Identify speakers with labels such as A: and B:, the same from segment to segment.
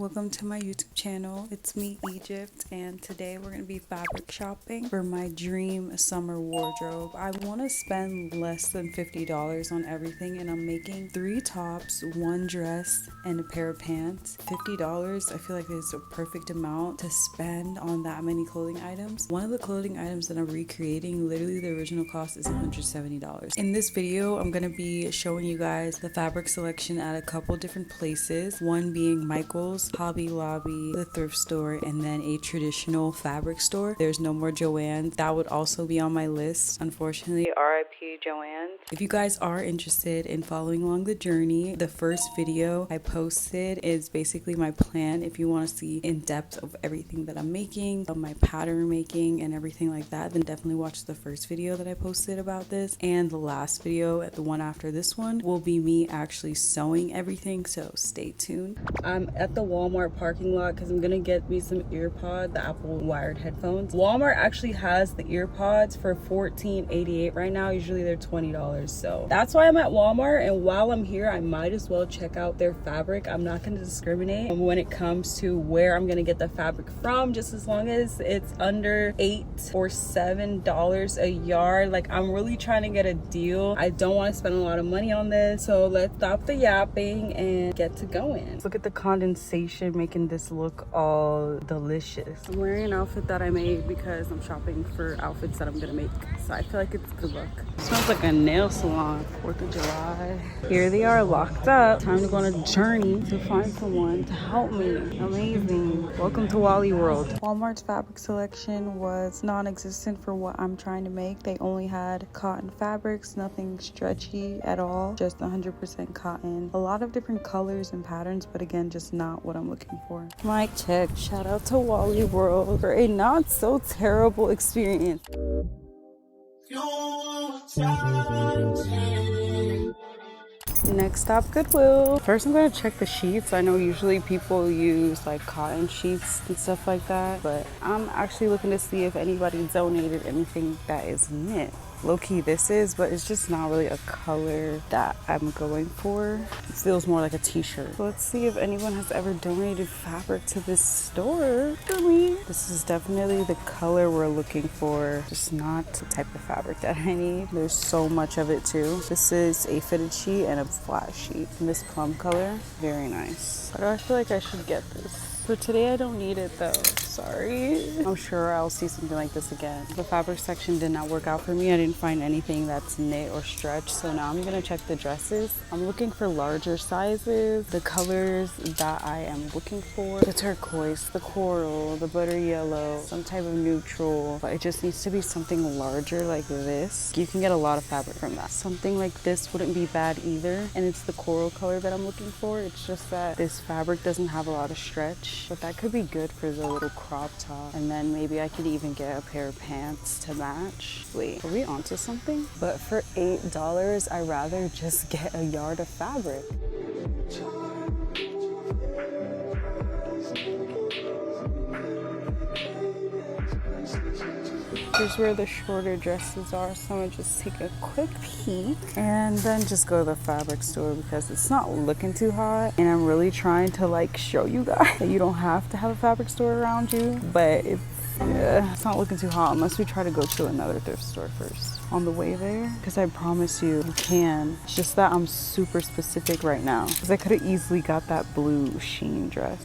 A: welcome to my YouTube channel. It's me, Egypt, and today we're going to be fabric shopping for my dream summer wardrobe. I want to spend less than $50 on everything, and I'm making 3 tops, 1 dress, and a pair of pants. $50, I feel like is a perfect amount to spend on that many clothing items. One of the clothing items that I'm recreating, literally the original cost is $170. In this video, I'm going to be showing you guys the fabric selection at a couple different places, one being Michael's, Hobby Lobby, the thrift store, and then a traditional fabric store. There's no more Joann's. That would also be on my list. Unfortunately, RIP Joann's. If you guys are interested in following along the journey, the first video I posted is basically my plan. If you want to see in depth of everything that I'm making, of my pattern making and everything like that, then definitely watch the first video that I posted about this. And the last video, the one after this one, will be me actually sewing everything, so stay tuned. I'm at the Walmart parking lot because I'm gonna get me some earpods, the Apple wired headphones. Walmart actually has the earpods for $14.88 right now. Usually they're $20, so that's why I'm at Walmart. And while I'm here, I might as well check out their fabric. I'm not gonna discriminate when it comes to where I'm gonna get the fabric from, just as long as it's under $8 or $7 a yard. Like, I'm really trying to get a deal. I don't want to spend a lot of money on this, so let's stop the yapping and get to going. Look at the condensation making this look all delicious. I'm wearing an outfit that I made because I'm shopping for outfits that I'm gonna make, so I feel like it's good luck. It smells like a nail salon. 4th of July. Here they are, locked up. Time to go on a journey to find someone to help me. Amazing. Welcome to Wally World. Walmart's fabric selection was non-existent for what I'm trying to make. They only had cotton fabrics, nothing stretchy at all, just 100% cotton. A lot of different colors and patterns, but again, just not what I'm looking for. Mic check. Shout out to Wally World for a not so terrible experience. Next stop, Goodwill. First, I'm gonna check the sheets. I know usually people use like cotton sheets and stuff like that, but I'm actually looking to see if anybody donated anything that is knit. Low-key this is, but it's just not really a color that I'm going for. It feels more like a t-shirt. So let's see if anyone has ever donated fabric to this store for me. This is definitely the color we're looking for, just not the type of fabric that I need. There's so much of it too. This is a fitted sheet and a flat sheet. And this plum color, very nice. Why do I feel like I should get this? For today, I don't need it though. Sorry. I'm sure I'll see something like this again. The fabric section did not work out for me. I didn't find anything that's knit or stretch. So now I'm gonna check the dresses. I'm looking for larger sizes. The colors that I am looking for: the turquoise, the coral, the butter yellow, some type of neutral. But it just needs to be something larger like this. You can get a lot of fabric from that. Something like this wouldn't be bad either. And it's the coral color that I'm looking for. It's just that this fabric doesn't have a lot of stretch. But that could be good for the little crop top. And then maybe I could even get a pair of pants to match. Wait, are we onto something? But for $8, I'd rather just get a yard of fabric. Here's where the shorter dresses are, so I'm gonna just take a quick peek and then just go to the fabric store because it's not looking too hot. And I'm really trying to like show you guys that you don't have to have a fabric store around you, but it's not looking too hot unless we try to go to another thrift store first on the way there, because I promise you can. It's just that I'm super specific right now because I could have easily got that blue sheen dress.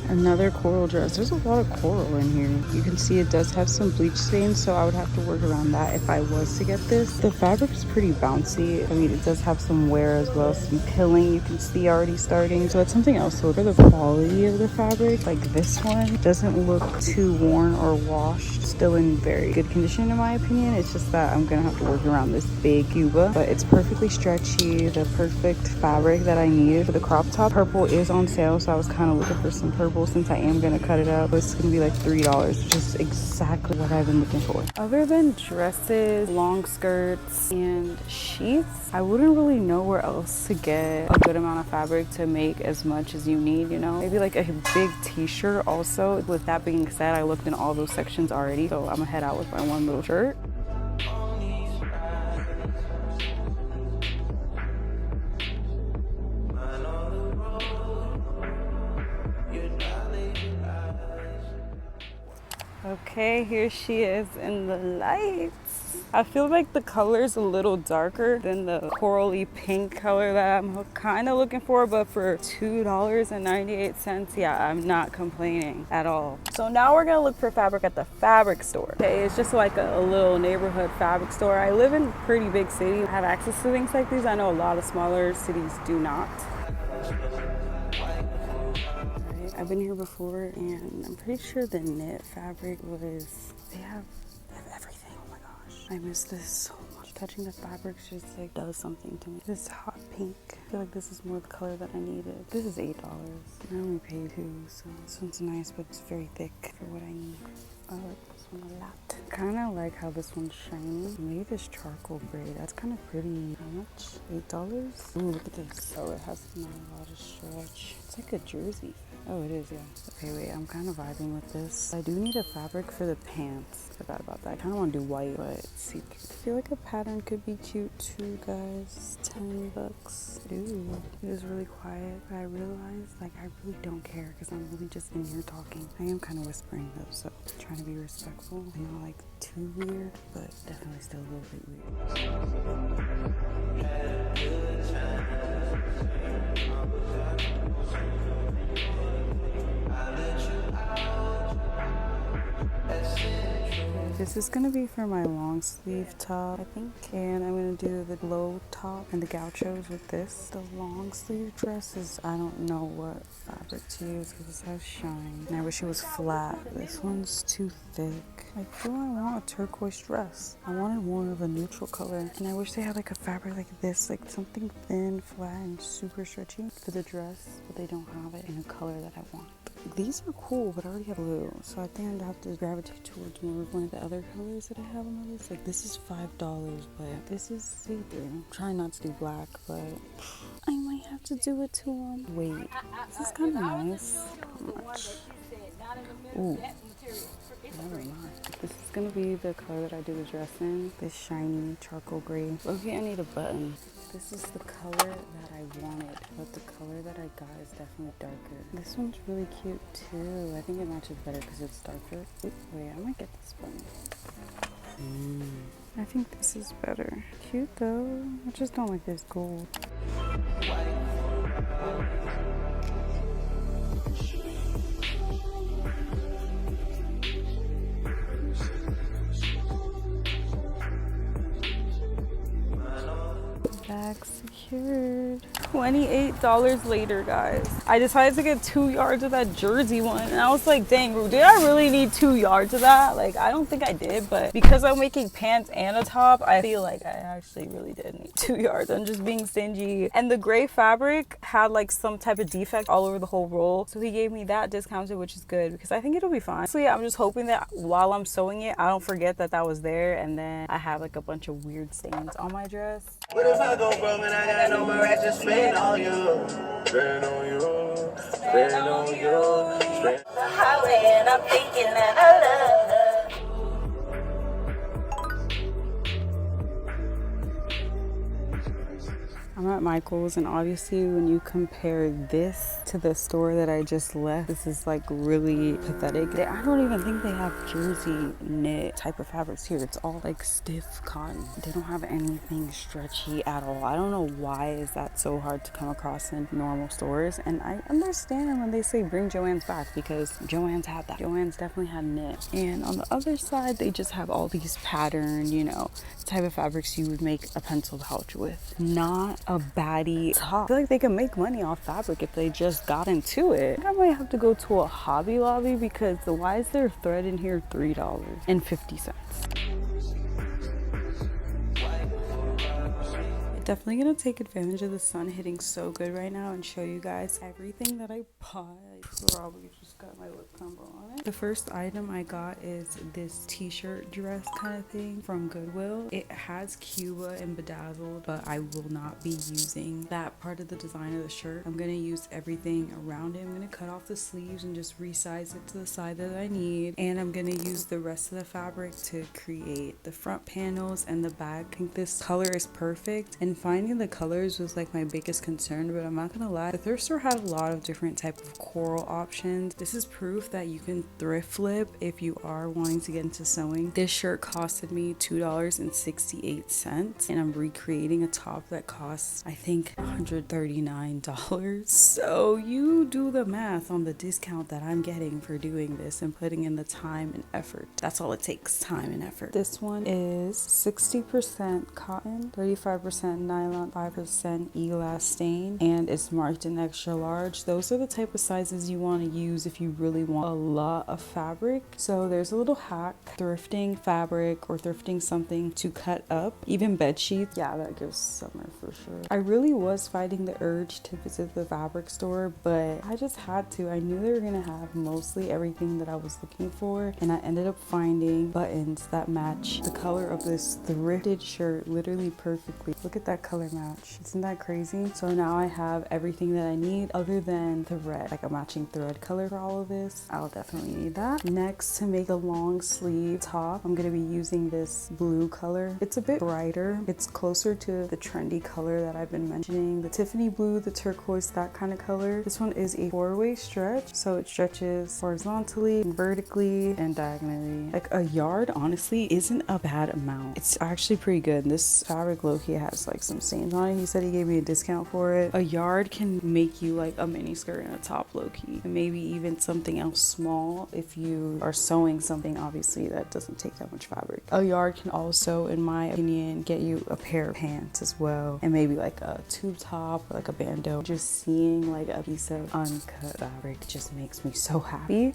A: Another coral dress. There's a lot of coral in here. You can see it does have some bleach stains, so I would have to work around that if I was to get this. The fabric is pretty bouncy. I mean, it does have some wear as well, some pilling you can see already starting. So it's something else. So for the quality of the fabric, like this one, doesn't look too worn or washed. Still in very good condition in my opinion. It's just that I'm gonna have to work around this big cuba, but it's perfectly stretchy, the perfect fabric that I needed for the crop top. Purple is on sale, so I was kind of looking for some purple careful since I am gonna cut it up. It's gonna be like $3, which is exactly what I've been looking for. Other than dresses, long skirts, and sheets, I wouldn't really know where else to get a good amount of fabric to make as much as you need, you know? Maybe like a big t-shirt also. With that being said, I looked in all those sections already, so I'm gonna head out with my one little shirt. Okay, here she is in the lights. I feel like the color is a little darker than the corally pink color that I'm kind of looking for, but for $2.98, yeah, I'm not complaining at all. So now we're gonna look for fabric at the fabric store. Okay, it's just like a little neighborhood fabric store. I live in a pretty big city. I have access to things like these. I know a lot of smaller cities do not. I've been here before, and I'm pretty sure the knit fabric was, they have everything. Oh my gosh, I miss this so much. Touching the fabric just like does something to me. This hot pink, I feel like this is more the color that I needed. This is $8. I only paid $2, so this one's nice, but it's very thick for what I need. I like this one a lot. Kind of like how this one's shiny. Maybe this charcoal gray, that's kind of pretty. How much? $8? Ooh, look at this. Oh, it has not a lot of stretch. It's like a jersey. Oh, it is, yeah. Okay, wait, I'm kind of vibing with this. I do need a fabric for the pants. Forgot about that. I kind of want to do white, but see, I feel like a pattern could be cute too, guys. $10. Ooh, it is really quiet, but I realized, like, I really don't care because I'm really just in here talking. I am kind of whispering though, so I'm trying to be respectful. I know, like, too weird, but definitely still a little bit weird. This is gonna be for my long sleeve top, I think. And I'm gonna do the low top and the gauchos with this. The long sleeve dress is, I don't know what fabric to use because this has shine. And I wish it was flat. This one's too thick. Like, do I want a turquoise dress? I wanted more of a neutral color. And I wish they had like a fabric like this, like something thin, flat, and super stretchy for the dress, but they don't have it in a color that I want. These are cool, but I already have blue, so I think I'd have to gravitate towards more of one of the other colors that I have on my list. Like, this is $5, but this is see-through. I'm trying not to do black, but I might have to do it to them. Wait, this is kind of nice. How much? Ooh, never mind. This is gonna be the color that I do the dress in. This shiny charcoal gray. Okay, I need a button. This is the color that I wanted, but the color that I got is definitely darker. This one's really cute too. I think it matches better because it's darker. Ooh, wait, I might get this button. I think this is better. Cute though. I just don't like this gold. Bag secured. $28 later, guys. I decided to get 2 yards of that jersey one, and I was like, dang, did I really need 2 yards of that? Like, I don't think I did, but because I'm making pants and a top, I feel like I actually really did need 2 yards. I'm just being stingy. And the gray fabric had like some type of defect all over the whole roll, so he gave me that discounted, which is good because I think it'll be fine. So yeah, I'm just hoping that while I'm sewing it, I don't forget that that was there, and then I have like a bunch of weird stains on my dress.
B: What if I go broke and I got no more rats to spend on you? Spend on you, spend on you, spend on the highway and I'm thinking that I love her.
A: I'm at Michael's, and obviously when you compare this to the store that I just left, this is like really pathetic. I don't even think they have jersey knit type of fabrics here. It's all like stiff cotton. They don't have anything stretchy at all. I don't know why is that so hard to come across in normal stores. And I understand when they say bring Joann's back, because Joann's had that. Joann's definitely had knit. And on the other side, they just have all these patterned, you know, type of fabrics you would make a pencil pouch with. Not a baddie top. I feel like they can make money off fabric if they just got into it. I think I might have to go to a Hobby Lobby, because why is there thread in here $3.50? Definitely gonna take advantage of the sun hitting so good right now and show you guys everything that I bought. I probably just got my lip combo on it. The first item I got is this t-shirt dress kind of thing from Goodwill. It has Cuba and bedazzled, but I will not be using that part of the design of the shirt. I'm gonna use everything around it. I'm gonna cut off the sleeves and just resize it to the side that I need, and I'm gonna use the rest of the fabric to create the front panels and the back. I think this color is perfect, and finding the colors was like my biggest concern, but I'm not gonna lie, the thrift store had a lot of different type of coral options. This is proof that you can thrift flip if you are wanting to get into sewing. This shirt costed me $2.68, and I'm recreating a top that costs I think $139. So you do the math on the discount that I'm getting for doing this and putting in the time and effort. That's all it takes, time and effort. This one is 60% cotton, 35% nylon, 5% elastane, and it's marked in extra large. Those are the type of sizes you want to use if you really want a lot of fabric. So there's a little hack: thrifting fabric or thrifting something to cut up, even bed sheets. Yeah, that gives summer for sure. I really was fighting the urge to visit the fabric store, but I just had to. I knew they were gonna have mostly everything that I was looking for, and I ended up finding buttons that match the color of this thrifted shirt literally perfectly. Look at that color match. Isn't that crazy? So now I have everything that I need other than thread, like a matching thread color for all of this. I'll definitely need that. Next, to make a long sleeve top, I'm gonna be using this blue color. It's a bit brighter. It's closer to the trendy color that I've been mentioning, the Tiffany blue, the turquoise, that kind of color. This one is a 4-way stretch, so it stretches horizontally, vertically, and diagonally. Like a yard honestly isn't a bad amount. It's actually pretty good. This fabric low-key has like some stains on it. He said he gave me a discount for it. A yard can make you like a mini skirt and a top low-key, and maybe even something else small if you are sewing something obviously that doesn't take that much fabric. A yard can also, in my opinion, get you a pair of pants as well, and maybe like a tube top or like a bandeau. Just seeing like a piece of uncut fabric just makes me so happy.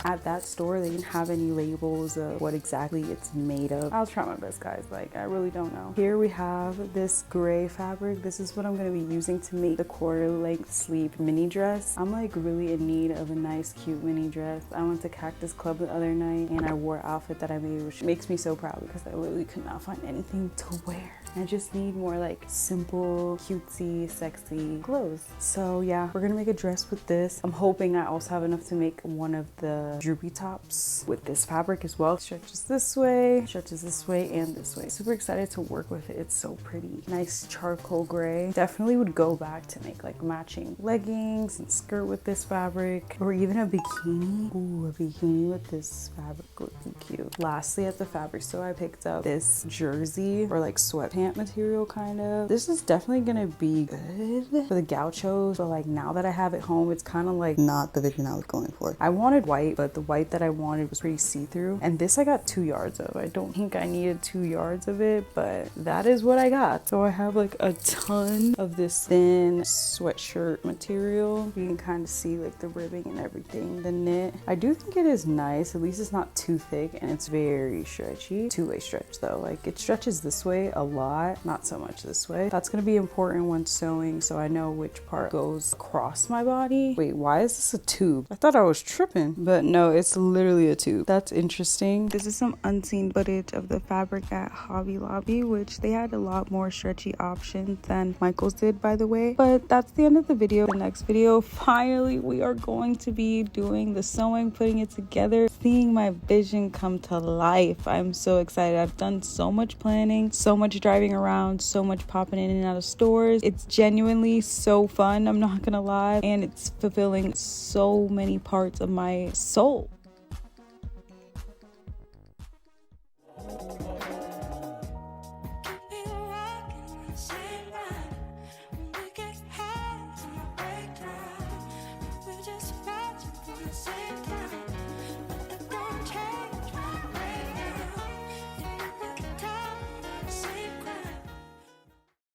A: At that store they didn't have any labels of what exactly it's made of. I'll try my best, guys. Like, I really don't know. Here we have this gray fabric. This is what I'm going to be using to make the quarter length sleeve mini dress. I'm like really in need of a nice cute mini dress. I went to Cactus Club the other night and I wore an outfit that I made, which makes me so proud because I literally could not find anything to wear. I just need more like simple, cutesy, sexy clothes. So yeah, we're gonna make a dress with this. I'm hoping I also have enough to make one of the droopy tops with this fabric as well. Stretches this way, and this way. Super excited to work with it. It's so pretty. Nice charcoal gray. Definitely would go back to make like matching leggings and skirt with this fabric, or even a bikini. Ooh, a bikini with this fabric would be cute. Lastly, at the fabric store, I picked up this jersey or like sweatpants material kind of. This is definitely gonna be good for the gauchos, but like now that I have it home, it's kind of like not the vision I was going for. I wanted white, but the white that I wanted was pretty see-through, and this I got 2 yards of. I don't think I needed 2 yards of it, but that is what I got. So I have like a ton of this thin sweatshirt material. You can kind of see like the ribbing and everything, the knit. I do think it is nice. At least it's not too thick and it's very stretchy. 2-way stretch though. Like it stretches this way a lot, not so much this way. That's gonna be important when sewing, so I know which part goes across my body. Wait, why is this a tube? I thought I was tripping, but no, it's literally a tube. That's interesting. This is some unseen footage of the fabric at Hobby Lobby, which they had a lot more stretchy options than Michael's did, by the way. But that's the end of the video. The next video, finally, we are going to be doing the sewing, putting it together, seeing my vision come to life. I'm so excited. I've done so much planning, so much driving around, so much popping in and out of stores. It's genuinely so fun, I'm not gonna lie, and it's fulfilling so many parts of my soul.
B: Same